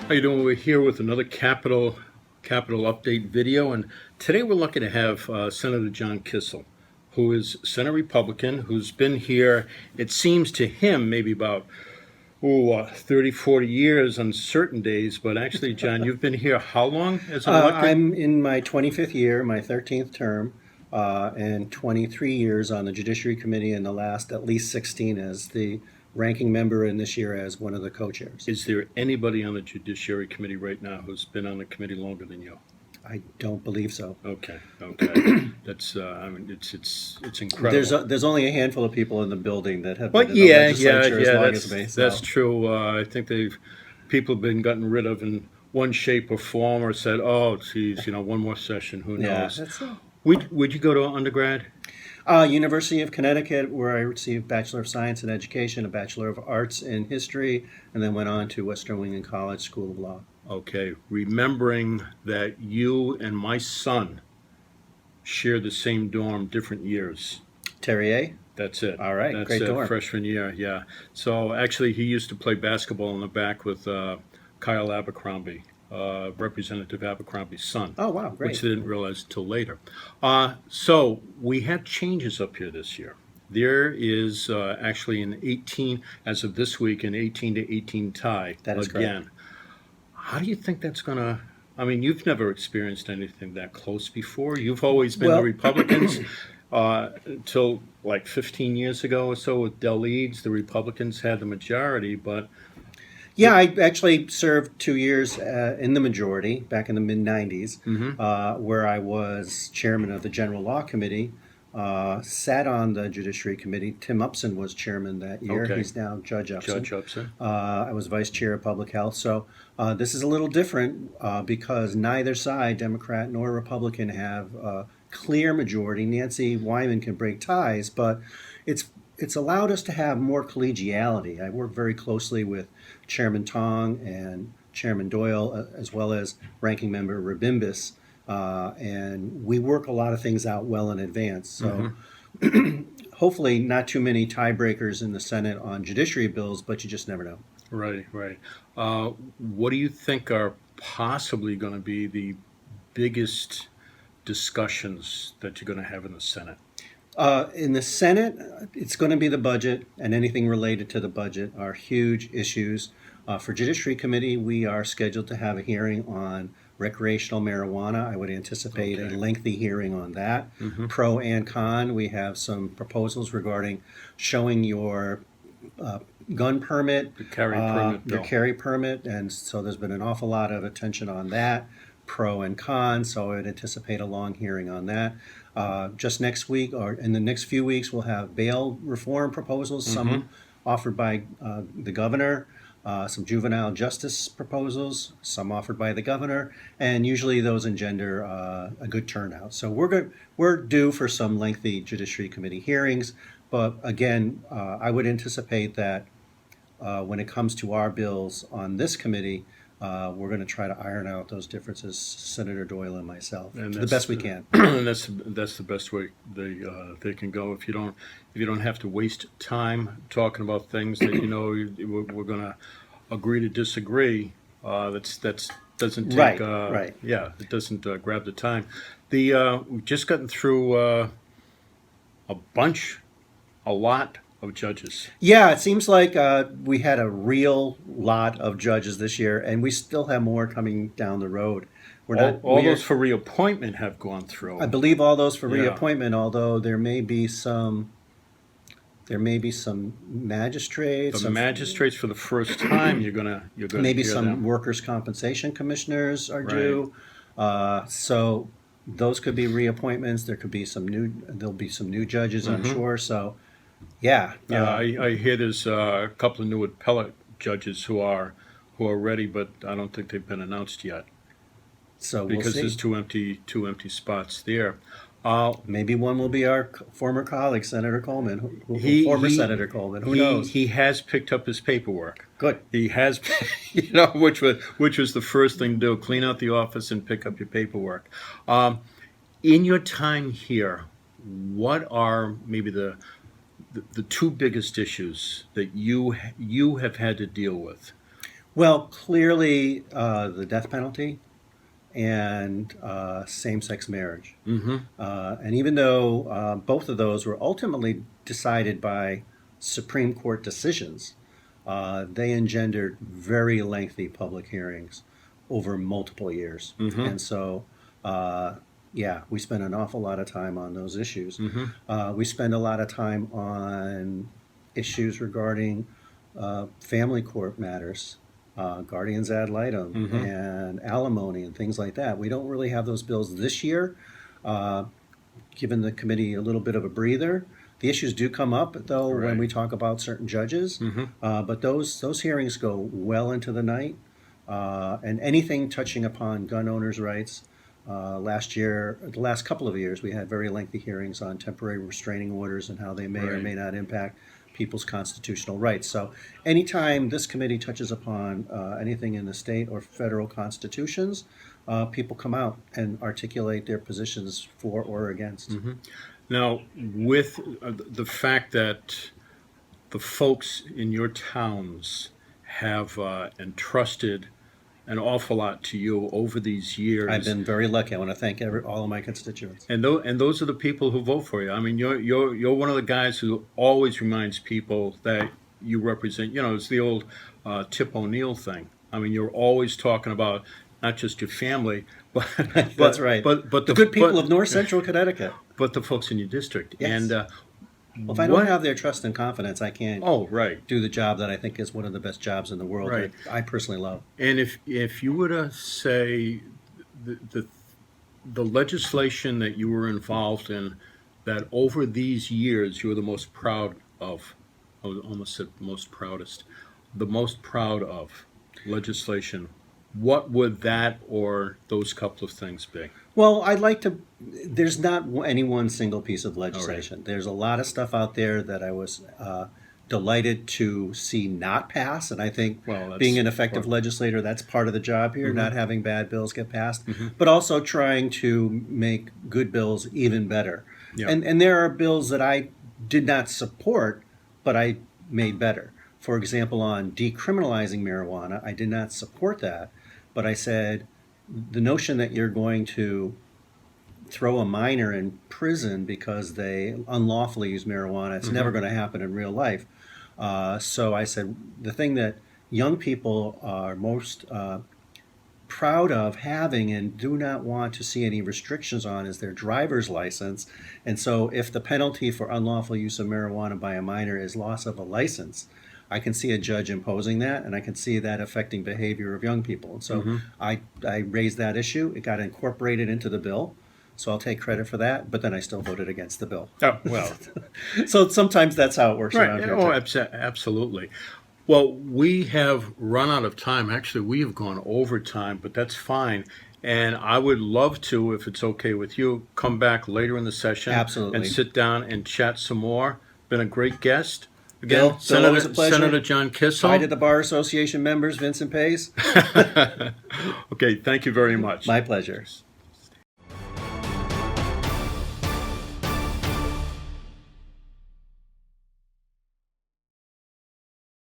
How you doing? We're here with another capital update video, and today we're lucky to have Senator John Kissel, who is Senate Republican, who's been here. It seems to him maybe about 30, 40 years on certain days, but actually, John, you've been here how long as an elected? I'm in my 25th year, my 13th term, and 23 years on the Judiciary Committee, and the last at least 16 as the ranking member, and this year as one of the co-chairs. Is there anybody on the Judiciary Committee right now who's been on the committee longer than you? I don't believe so. Okay. That's I mean, it's incredible. There's only a handful of people in the building that have But been in the yeah, legislature as long that's as me. that's So. true. I think people have been gotten rid of in one shape or form, or said, "Oh, geez, one more session. Who Yeah, knows?" that's Would you go to undergrad? University of Connecticut, where I received Bachelor of Science in Education, a Bachelor of Arts in History, and then went on to Western Wingate College School of Law. Okay, remembering that you and my son share the same dorm, different years. Terrier? That's it. All right, That's great it. dorm. Freshman year, yeah. So actually, he used to play basketball in the back with Kyle Abercrombie, Representative Abercrombie's son. Oh, wow, Which great. they didn't realize until later. So we have changes up here this year. There is actually an 18, as of this week, an 18 to 18 tie That is again. correct. How do you think that's going to? I mean, you've never experienced anything that close before. You've always been the Well, Republicans. Until like 15 years ago or so with Del Eads, the Republicans had the majority, but Yeah, I actually served 2 years in the majority back in the mid 90s, where I was chairman of the General Law Committee, sat on the Judiciary Committee. Tim Upson was chairman that year. Okay. He's now Judge Upson. Judge Upson. I was vice chair of public health. So this is a little different because neither side, Democrat nor Republican, have a clear majority. Nancy Wyman can break ties, but it's allowed us to have more collegiality. I work very closely with Chairman Tong and Chairman Doyle, as well as Ranking Member Rabimbis, and we work a lot of things out well in advance. So hopefully not too many tiebreakers in the Senate on judiciary bills, but you just never know. Right. What do you think are possibly going to be the biggest discussions that you're going to have in the Senate? In the Senate, it's going to be the budget, and anything related to the budget are huge issues. For Judiciary Committee, we are scheduled to have a hearing on recreational marijuana. I would anticipate Okay. a lengthy hearing on that. Pro and con, we have some proposals regarding showing your gun permit, The carry permit your bill. carry permit, and so there's been an awful lot of attention on that, pro and con. So I would anticipate a long hearing on that. Just next week, or in the next few weeks, we'll have bail reform proposals. Some offered by the governor. Some juvenile justice proposals, some offered by the governor, and usually those engender a good turnout. So we're due for some lengthy Judiciary Committee hearings, but again, I would anticipate that when it comes to our bills on this committee, we're going to try to iron out those differences, Senator Doyle and myself, And to the that's best we can. And that's the best way they can go. If you don't have to waste time talking about things that we're going to agree to disagree. That's doesn't take Right. yeah, it doesn't grab the time. We've just gotten through a lot of judges. Yeah, it seems like we had a real lot of judges this year, and we still have more coming down the road. All those for reappointment have gone through. I believe all those for Yeah. reappointment, although there may be some magistrates, The magistrates for the first time, you're gonna maybe hear some them. workers' compensation commissioners are due. So those could be reappointments. There'll be some new judges, I'm sure. So, yeah. Yeah, I hear there's a couple of new appellate judges who are ready, but I don't think they've been announced yet So we'll because see. there's two empty spots there. Maybe one will be our former colleague, Senator Coleman, former Senator Coleman. Who knows? He has picked up his paperwork. Good. He has, which was the first thing to do: clean out the office and pick up your paperwork. In your time here, what are maybe the two biggest issues that you have had to deal with? Well, clearly, the death penalty and same-sex marriage. And even though both of those were ultimately decided by Supreme Court decisions, they engendered very lengthy public hearings over multiple years. And so, yeah, we spend an awful lot of time on those issues. We spend a lot of time on issues regarding family court matters, guardians ad litem, and alimony and things like that. We don't really have those bills this year, given the committee a little bit of a breather. The issues do come up, though, when Right. we talk about certain judges. But those hearings go well into the night, and anything touching upon gun owners' rights. Last year, the last couple of years, we had very lengthy hearings on temporary restraining orders and how they may or Right. may not impact people's constitutional rights. So anytime this committee touches upon anything in the state or federal constitutions, people come out and articulate their positions for or against. Now, with the fact that the folks in your towns have entrusted an awful lot to you over these years, I've been very lucky. I want to thank all of my constituents. and those are the people who vote for you. I mean, you're one of the guys who always reminds people that you represent. You know, it's the old Tip O'Neill thing. I mean, you're always talking about not just your family, but That's right. But the good people of North Central Connecticut. but the folks in your district. Yes. And Well, if I don't have their trust and confidence, I can't oh, right. do the job that I think is one of the best jobs in the world Right. that I personally love. And if you were to say the legislation that you were involved in, that over these years you were the most proud of, I almost said most proudest, the most proud of legislation, what would that or those couple of things be? Well, I'd like to. There's not any one single piece of legislation. There's a lot of stuff out there that I was delighted to see not pass, and I think Well, that's being an effective important. legislator, that's part of the job here, not having bad bills get passed, but also trying to make good bills even better. Yeah. And there are bills that I did not support, but I made better. For example, on decriminalizing marijuana, I did not support that, but I said the notion that you're going to throw a minor in prison because they unlawfully use marijuana, it's never going to happen in real life. So I said the thing that young people are most proud of having and do not want to see any restrictions on is their driver's license. And so if the penalty for unlawful use of marijuana by a minor is loss of a license, I can see a judge imposing that, and I can see that affecting behavior of young people. And so I raised that issue. It got incorporated into the bill, so I'll take credit for that, but then I still voted against the bill. Oh, well, So sometimes that's how it works around right. here. Oh, too. absolutely. Well, we have run out of time. Actually, we have gone over time, but that's fine. And I would love to, if it's okay with you, come back later in the session Absolutely. and sit down and chat some more. Been a great guest. Bill, always a pleasure. Senator John Kissel. Hi to the Bar Association members, Vincent Pace. Okay, thank you very much. My pleasure.